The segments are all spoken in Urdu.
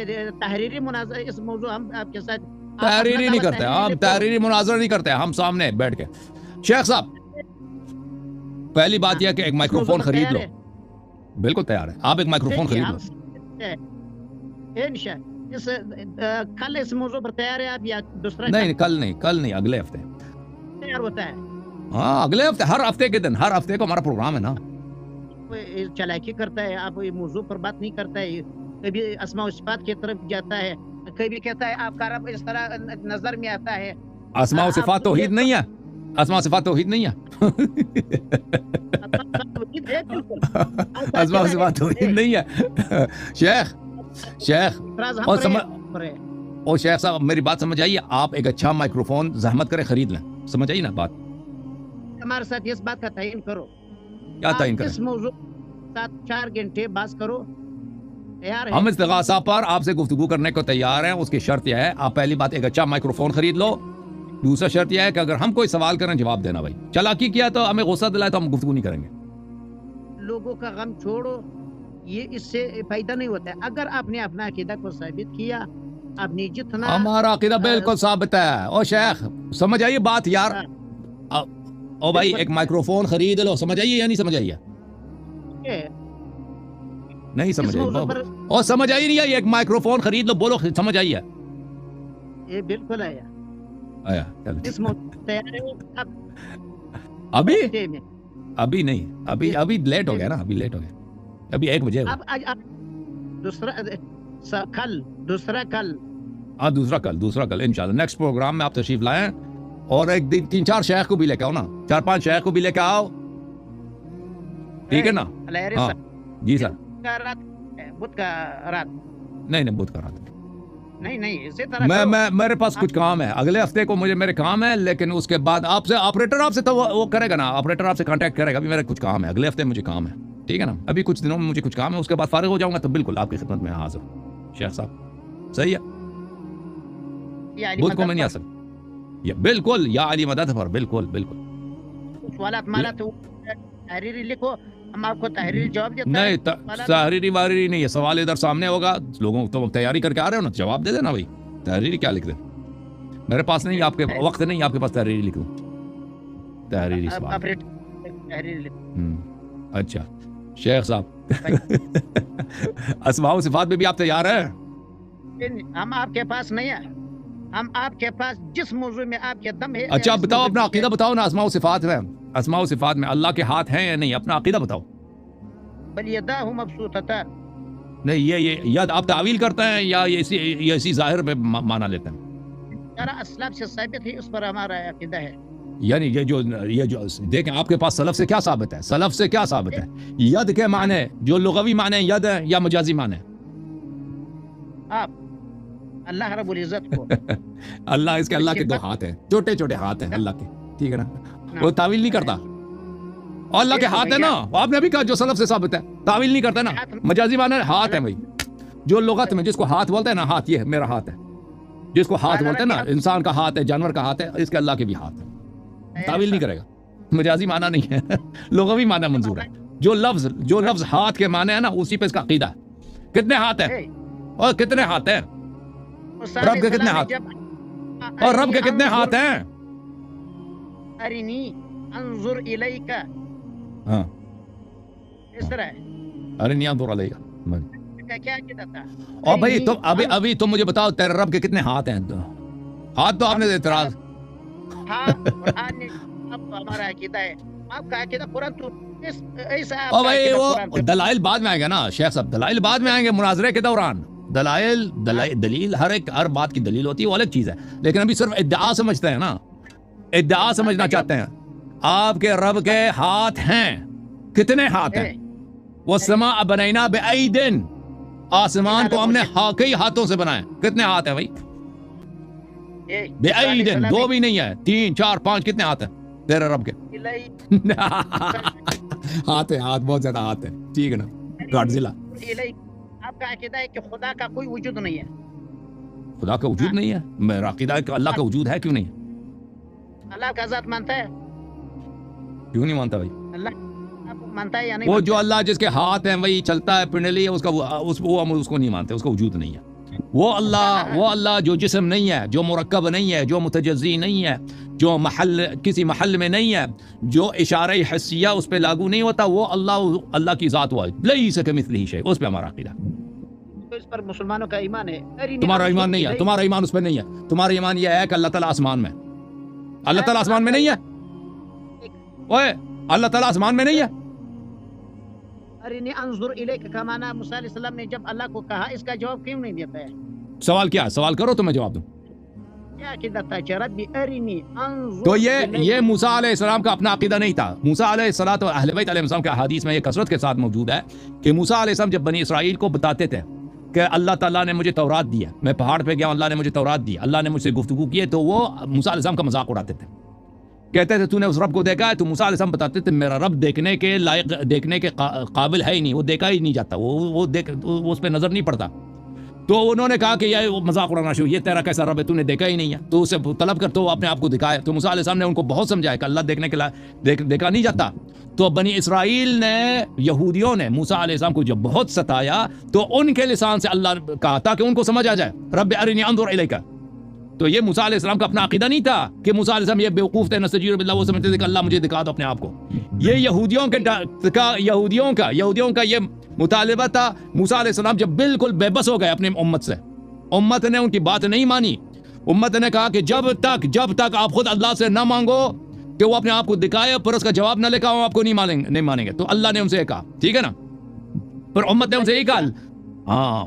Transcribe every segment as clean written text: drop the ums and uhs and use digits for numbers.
تحریری مناظرہ اس موضوع ہم آپ کے ساتھ تحریری نہیں کرتے ہم، تحریری مناظرہ نہیں کرتے ہم، سامنے بیٹھ کے. شیخ صاحب پہلی بات یہ ہے کہ ایک مائکرو فون خرید لو. بالکل تیار ہے، آپ ایک مائکرو فون خرید لو. کل اس موضوع پر تیار ہے آپ یا دوسرا؟ نہیں کل نہیں اگلے ہفتے تیار ہوتا ہے. ہاں اگلے ہفتے، ہر ہفتے کے دن، ہر ہفتے کو ہمارا پروگرام ہے نا. چلاکی کرتا ہے، آپ موضوع پر بات نہیں کرتا ہے، کبھی اسماء و صفات کی طرف جاتا ہے، کبھی کہتا ہے آپ کا رب اس طرح نظر میں آتا ہے. اسماء و صفات توحید نہیں ہے، اسماء و صفات توحید نہیں ہے. اسماء و صفات توحید نہیں ہے. شیخ اور شیخ صاحب میری بات سمجھ آئیے، آپ ایک اچھا مائکرو فون زحمت کرے خرید لیں. سمجھ آئی نا بات؟ ہمارے ساتھ اس بات کا تعین کرو. کیا تعین کریں؟ اس موضوع 4 گھنٹے بات کرو. ہم استغاثہ پر آپ سے گفتگو کرنے کو تیار ہیں. اس کی شرط یہ ہے، آپ پہلی بات ایک اچھا مائکرو فون خرید لو. دوسرا شرط یہ ہے کہ اگر ہم کوئی سوال کریں جواب دینا. بھائی چلاکی کیا تو ہمیں غصہ دلائے تو ہم گفتگو نہیں کریں گے. لوگوں کا غم چھوڑو، یہ اس سے فائدہ نہیں ہوتا ہے. اگر آپ نے اپنا عقیدہ کو ثابت کیا، آپ نے جتنا ہمارا عقیدہ بالکل ثابت ہے. او شیخ سمجھ آئیے بات یار. او بھائی ایک مائکرو فون خرید لو. سمجھ آئیے یا نہیں سمجھ آئیے؟ نہیں سمجھ آئی. اور سمجھ آئی نہیں آئی؟ ایک مائکرو فون خرید لو. بولو سمجھ آئی ہے؟ یہ بالکل آیا. ابھی نہیں، ابھی لیٹ ہو گیا نا. ابھی لیٹ ہو گیا، ابھی 1 بجے. دوسرا کل انشاءاللہ نیکسٹ پروگرام میں آپ تشریف لائیں. اور ایک 3-4 شیخ کو بھی لے کے آؤ نا، 4-5 شیخ کو بھی لے کے آؤ. ٹھیک ہے نا؟ ہاں جی سر. بدھ کا رات نہیں بدھ کا رات نہیں اسی طرح میں میرے پاس کچھ کام ہے اگلے ہفتے کو. میرے کام ہے، لیکن اس کے بعد آپ سے آپریٹر آپ سے تو وہ کرے گا نا. آپریٹر آپ سے کانٹیکٹ کرے گا. ابھی میرا کچھ کام ہے، اگلے ہفتے مجھے کام ہے. ٹھیک ہے نا؟ ابھی کچھ دنوں میں مجھے کچھ کام ہے، اس کے بعد فارغ ہو جاؤں گا تو بالکل آپ کی خدمت میں حاضر ہوں. شیخ صاحب صحیح ہے، بدھ کو میں نہیں آ سکتا. یہ بالکل یا علی مدد پر بالکل سوالات مالا تو تحریری لکھو، ہم آپ کو تحریری جواب دیتے ہیں. نہیں تحریری نہیں ہے. سوال ادھر سامنے ہوگا، لوگوں تو تیاری کر کے آ رہے ہو نا، جواب دے دینا. بھائی تحریری کیا لکھ دیں؟ میرے پاس نہیں، آپ کے وقت نہیں آپ کے پاس تحریری لکھ دوں. تحریری سوال. اچھا شیخ صاحب اسماء و صفات میں بھی آپ تیار ہیں؟ ہم آپ کے پاس نہیں ہیں، ہم آپ کے پاس جس موضوع میں آپ کے دم ہے. اچھا بتاؤ اپنا عقیدہ بتاؤ نا. اسماء و صفات میں، اسماء و صفات میں اللہ کے ہاتھ ہیں یا نہیں؟ اپنا عقیدہ بتاؤ. بل یداہ مبسوطتان. نہیں یہ ید آپ تعویل کرتے ہیں یا اسی ظاہر میں مانا لیتے ہیں؟ اسلاف سے ثابت ہے، اس پر ہمارا عقیدہ ہے. یعنی یہ جو دیکھیں آپ کے پاس سلف سے کیا ثابت ہے؟ سلف سے کیا ثابت ہے؟ ید کے معنی جو لغوی معنی ید ہے یا مجازی معنی؟ آپ اللہ رب العزت کو اللہ کے 2 ہاتھ ہیں، چھوٹے ہاتھ ہیں اللہ کے. ٹھیک ہے نا؟ وہ تعویل نہیں کرتا. اور اللہ کے ہاتھ ہے نا، آپ نے بھی کہا جو سلف سے ثابت ہے. تعویل نہیں کرتا نا، مجازی معنی ہاتھ ہے. بھائی جو لغت میں جس کو ہاتھ بولتے ہیں نا، ہاتھ یہ میرا ہاتھ ہے. جس کو ہاتھ بولتے ہیں نا، انسان کا ہاتھ ہے، جانور کا ہاتھ ہے، اس کے اللہ کے بھی ہاتھ ہے. تعویل نہیں کرے گا. مجازی معنی نہیں ہے، لغوی معنی منظور ہے. جو لفظ ہاتھ کے معنی ہے نا، اسی پہ اس کا عقیدہ ہے. کتنے ہاتھ ہیں؟ اور کتنے ہاتھ ہیں؟ رب کے کتنے ہاتھ؟ اور رب کے کتنے ہاتھ ہیں؟ ارنی انظر الیک. ہاں اس طرح ارنی انظر الیک کیا کہتا تھا. اور بھائی تم ابھی تم مجھے بتاؤ تیرے رب کے کتنے ہاتھ ہیں؟ ہاتھ تو آپ نے اعتراض. ہاں قرآن نے ہمارا عقیدہ ہے. آپ کا عقیدہ قرآن تو ایسا. اور بھائی وہ دلائل بعد میں آئیں گے نا شیخ صاحب، دلائل بعد میں آئیں گے مناظرے کے دوران. دلیل ہر بات کی دلیل ہوتی ہے، وہ الگ چیز ہے. لیکن ابھی صرف ادعا سمجھتے ہیں نا، ادعا سمجھنا چاہتے ہیں. آپ کے رب کے ہاتھ ہیں. کتنے ہاتھ ہیں؟ والسماء بنینا بأیدن. آسمان کو ہم نے کئی ہاتھوں سے بنایا. کتنے ہاتھ ہیں بھائی؟ بأیدن. 2 بھی نہیں ہے، 3 4 5. کتنے ہاتھ ہیں تیرے رب کے؟ ہاتھ ہے، ہاتھ بہت زیادہ ہاتھ ہے. ٹھیک ہے نا؟ گاڈزیلا. آپ کا عقیدہ ہے کہ خدا کا کوئی وجود نہیں ہے؟ خدا کا وجود نہیں ہے. میرا عقیدہ ہے کہ اللہ کا وجود ہے. کیوں نہیں؟ اللہ کا ذات مانتا ہے؟ کیوں نہیں مانتا بھائی؟ اللہ آپ مانتا ہے یا نہیں؟ وہ جو اللہ جس کے ہاتھ ہیں وہی چلتا ہے پنڈلی ہے، اس کو نہیں مانتے، اس کا وجود نہیں ہے. وہ اللہ جو جسم نہیں ہے، جو مرکب نہیں ہے، جو متجزی نہیں ہے، جو کسی محل میں نہیں ہے، جو اشارہ حسیہ اس پہ لاگو نہیں ہوتا، وہ اللہ کی ذات ہوا، لیس کمثلہ شیء، اس پہ ہمارا عقیدہ۔ تو اس پر مسلمانوں کا ایمان ہے۔ تمہارا ایمان نہیں ہے، تمہارا ایمان اس پہ نہیں ہے، تمہارا ایمان یہ ہے کہ اللہ تعالیٰ آسمان میں، اللہ تعالیٰ آسمان میں نہیں ہے، اوے اللہ تعالیٰ آسمان میں نہیں ہے۔ ارنی انظر الیک کا معنی موسیٰ علیہ السلام نے جب اللہ کو کہا، اس کا جواب کیوں نہیں دیتا ہے؟ سوال کیا ہے؟ سوال کرو تو میں جواب دوں۔ کیا عقیدہ تھا کہ ربی ارنی انظر تو یہ موسیٰ علیہ السلام کا اپنا عقیدہ نہیں تھا۔ موسیٰ علیہ السلام اور اہل بیت علیہ السلام کے احادیث میں یہ کثرت کے ساتھ موجود ہے کہ موسیٰ علیہ السلام جب بنی اسرائیل کو بتاتے تھے کہ اللہ تعالیٰ نے مجھے تورات دیا، میں پہاڑ پہ گیا، اللہ نے مجھے تورات دی، اللہ نے مجھ سے گفتگو کی ہے، تو وہ موسیٰ علیہ السلام کا مذاق اڑاتے تھے، کہتے تھے تو نے اس رب کو دیکھا ہے؟ تو موسیٰ علیہ السلام بتاتے تھے میرا رب دیکھنے کے لائق، دیکھنے کے قابل ہے ہی نہیں، وہ دیکھا ہی نہیں جاتا، وہ اس پہ نظر نہیں پڑتا۔ تو انہوں نے کہا کہ یہ مذاق اڑانا شروع، یہ تیرا کیسا رب ہے، تو نے دیکھا ہی نہیں ہے، تو اسے طلب کر، تو اپنے آپ کو دکھائے۔ تو موسیٰ علیہ السلام نے ان کو بہت سمجھایا کہ اللہ دیکھنے کے لائق دیکھا نہیں جاتا۔ تو بنی اسرائیل نے، یہودیوں نے موسیٰ علیہ السلام کو جب بہت ستایا تو ان کے لسان سے اللہ کہا تاکہ ان کو سمجھ آ جائے، رب ارنی انظر الیک۔ تو یہ موسیٰ علیہ السلام کا اپنا عقیدہ نہیں تھا کہ موسیٰ علیہ السلام یہ بیوقوف تھے، نستجیر باللہ، وہ سمجھتے تھے کہ اللہ مجھے دکھا دو اپنے آپ کو۔ یہ یہودیوں کا یہ مطالبہ تھا۔ موسیٰ علیہ السلام جب بالکل بے بس ہو گئے اپنی امت سے، امت نے ان کی بات نہیں مانی، امت نے کہا کہ جب تک آپ خود اللہ سے نہ مانگو کہ وہ اپنے آپ کو دکھائے، پر اس کا جواب نہ لے کر ہم آپ کو نہیں مانیں گے۔ تو اللہ نے ان سے کہا، ٹھیک ہے نا، پر امت نے ان سے یہی کہا، ہاں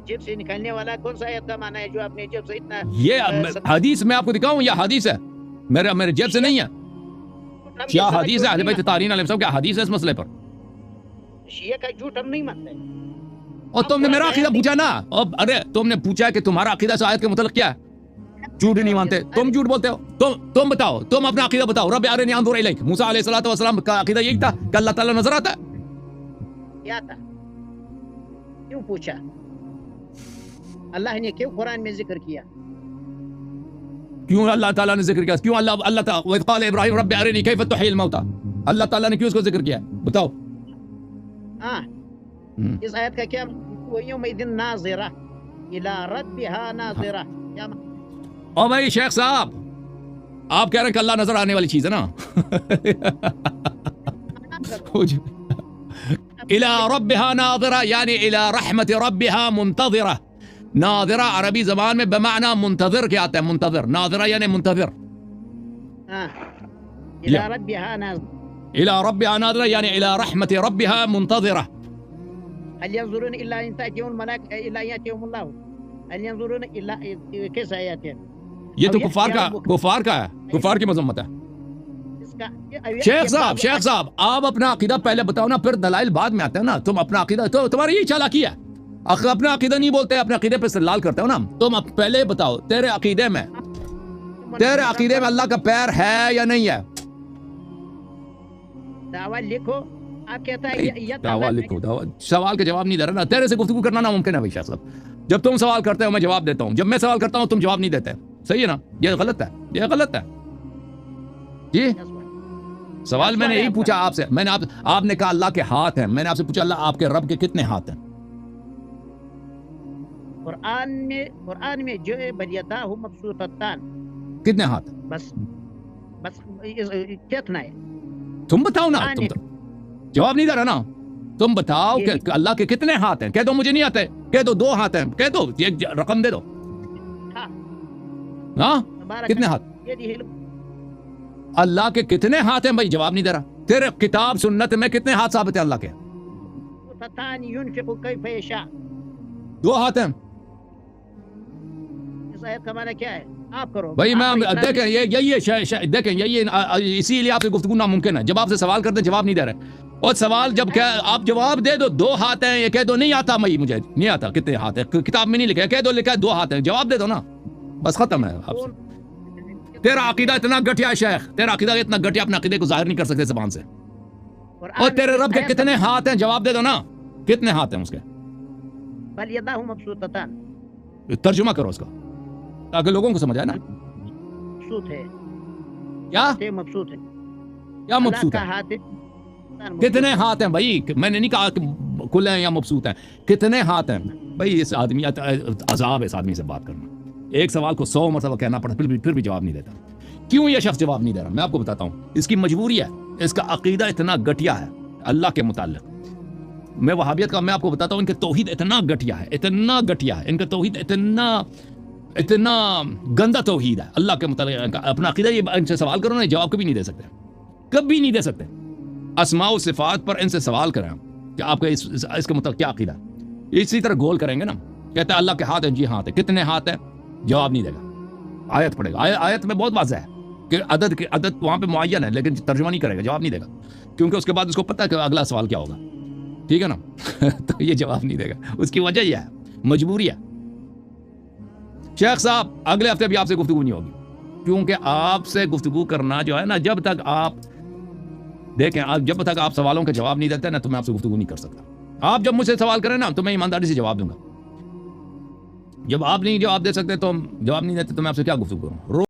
جیب سے نکلنے والا کون سا آیت کا معنی ہے جو اپنے جیب سے اتنا؟ یہ حدیث میں آپ کو دکھاؤں، یہ حدیث ہے، میرے جیب سے نہیں ہے، کیا حدیث ہے اہل بیت طاہرین علیہ السلام، کیا حدیث ہے اس مسئلے پر؟ شیعہ کا جھوٹ ہم نہیں مانتے۔ اور تم نے میرا عقیدہ پوچھا نا، ارے تم نے پوچھا کہ تمہارا عقیدہ اس آیت کے متعلق کیا ہے، جھوٹ نہیں مانتے، تم جھوٹ بولتے ہو، تم بتاؤ، تم اپنا عقیدہ بتاؤ، رب ارنی انظر الیک۔ موسیٰ علیہ السلام کا عقیدہ یہی تھا کہ اللہ تعالیٰ نظر آتا ہے۔ کیا تھا؟ کیوں پوچھا؟ اللہ نے کیوں قرآن میں ذکر کیا؟ کیوں اللہ تعالیٰ نے ذکر کیا؟ کیوں اللہ تعالیٰ وَإِذْ قَالَ إِبْرَاهِيمُ رَبِّ أَرِنِي كَيْفَ تُحْيِي الْمَوْتَى، اللہ تعالیٰ نے کیوں اس کو ذکر کیا؟ بتاؤ۔ ہاں، اس آیت کا کیا؟ وَيَوْمَئِذٍ نَاظِرَةٌ إِلَىٰ رَبِّهَا نَاظِرَةٌ۔ او بھائی شیخ صاحب، آپ کہہ رہے ہیں کہ اللہ نظر آنے والی چیز ہے نا، إِلَىٰ رَبِّهَا نَاظِرَةٌ یعنی إِلَىٰ رَحْمَةِ رَبِّهَا مُنْتَظِرَةٌ۔ ناظرہ عربی زبان میں بمعنی منتظر کے آتا ہے، منتظر، ناظرہ یعنی منتظر، إِلَىٰ رَبِّهَا نَاظِرَةٌ، إِلَىٰ رَبِّهَا نَاظِرَةٌ یعنی إِلَىٰ رَحْمَةِ رَبِّهَا مُنْتَظِرَةٌ۔ هل ينظرون إلا أن تأتيهم الملائكة إلا أن يأتيهم الله، هل ينظرون إلا كيف آياتين؟ یہ تو کفار کا ہے، کفار کی مذمت ہے۔ شیخ صاحب آپ اپنا عقیدہ پہلے بتاؤ نا، پھر دلائل بعد میں آتے ہیں نا۔ تم اپنا عقیدہ، تو تمہاری یہی چالاکی ہے، اپنا عقیدہ نہیں بولتے، اپنے عقیدے پہ استدلال کرتے ہو نا۔ تم پہلے بتاؤ تیرے عقیدے میں اللہ کا پیر ہے یا نہیں ہے؟ دعویٰ لکھو، آپ کہتا ہے دعویٰ لکھو، سوال کا جواب نہیں دے رہا نا، تیرے سے گفتگو کرنا ناممکن ہے بھائی شیخ صاحب۔ جب تم سوال کرتے ہو میں جواب دیتا ہوں، جب میں سوال کرتا ہوں تم جواب نہیں دیتے، صحیح ہے نا؟ یہ غلط ہے، یہ غلط ہے جی۔ سوال میں نے یہی پوچھا آپ سے، میں نے آپ نے کہا اللہ کے ہاتھ ہیں، میں نے آپ سے پوچھا اللہ آپ کے رب کے کتنے ہاتھ ہیں؟ قرآن میں جو ہے بلیدہ مبسوطتان، کتنے ہاتھ؟ بس کتنا ہے؟ تم بتاؤ نا، تم جواب نہیں دے رہا نا، تم بتاؤ کہ اللہ کے کتنے ہاتھ ہیں؟ کہہ دو مجھے نہیں آتے، کہہ دو 2 ہاتھ ہیں، کہہ دو ایک رقم دے دو، ہاں کتنے ہاتھ؟ اللہ کے کتنے ہاتھ ہیں بھائی؟ جواب نہیں دے رہا۔ تیرے کتاب سنت میں کتنے ہاتھ ثابت ہیں اللہ کے؟ 2 ہاتھ ہیں۔ اس آیت کا معنی کیا ہے؟ آپ کرو بھائی، میں دیکھیں یہی دیکھیں یہی اسی لیے آپ سے گفتگو ناممکن ہے۔ جب آپ سے سوال کرتے جواب نہیں دے رہے، اور سوال جب کہ آپ جواب دے دو 2 ہاتھ ہیں، یہ کہہ دو نہیں آتا بھائی، مجھے نہیں آتا کتنے ہاتھ ہیں، کتاب میں نہیں لکھا، کہہ دو لکھا ہے 2 ہاتھ ہیں، جواب دے دو نا، بس ختم ہے۔ آپ سے تیرا عقیدہ اتنا گھٹیا ہے شیخ، تیرا عقیدہ اتنا گھٹیا، اپنے عقیدے کو ظاہر نہیں کر سکتے زبان سے۔ اور تیرے رب کے کتنے ہاتھ ہیں؟ جواب دے دو نا، کتنے ہاتھ ہیں اس کے؟ بل یداہ مبسوطتان، ترجمہ کرو اس کا تاکہ لوگوں کو سمجھ آئے نا۔ مبسوط ہے کیا مبسوط ہے؟ کیا مبسوط ہے؟ کتنے ہاتھ ہیں بھائی؟ میں نے نہیں کہا کہ کھلے ہیں یا مبسوط ہیں، کتنے ہاتھ ہیں بھائی اس آدمی عذاب ہے اس آدمی سے بات کرنا، ایک سوال کو 100 مرتبہ کہنا پڑتا پھر بھی جواب نہیں دیتا. کیوں یہ شخص جواب نہیں دے رہا؟ میں آپ کو بتاتا ہوں. اس کی مجبوری ہے، اس کا عقیدہ اتنا گھٹیا ہے اللہ کے متعلق. میں وہابیت کا میں آپ کو بتاتا ہوں، ان کے توحید اتنا گھٹیا ہے، اتنا گھٹیا ہے، ان کا توحید اتنا گندا توحید ہے اللہ کے متعلق. اپنا عقیدہ یہ ان سے سوال کرو نا، جواب کبھی نہیں دے سکتے، کبھی نہیں دے سکتے. اسماء و صفات پر ان سے سوال کریں کہ آپ کا اس کے متعلق کیا عقیدہ ہے، اسی طرح گول کریں گے نا. کہتا ہے اللہ کے ہاتھ ہیں، جی ہاتھ ہے. کتنے ہاتھ ہیں؟ جواب نہیں دے گا. آیت پڑھے گا، آیت میں بہت واضح ہے کہ عدد وہاں پہ معین ہے، لیکن ترجمہ نہیں کرے گا، جواب نہیں دے گا، کیونکہ اس کے بعد اس کو پتہ ہے کہ اگلا سوال کیا ہوگا. ٹھیک ہے نا؟ تو یہ جواب نہیں دے گا. اس کی وجہ یہ ہے، مجبوری ہے. شیخ صاحب اگلے ہفتے بھی آپ سے گفتگو نہیں ہوگی، کیونکہ آپ سے گفتگو کرنا جو ہے نا، جب تک آپ دیکھیں، جب تک آپ سوالوں کے جواب نہیں دیتے نا، تو میں آپ سے گفتگو نہیں کر سکتا. آپ جب مجھ سے سوال کریں نا، تو میں ایمانداری سے جواب دوں گا. جب آپ نہیں جواب دے سکتے، تو جواب نہیں دیتے، تو میں آپ سے کیا گفتگو کروں.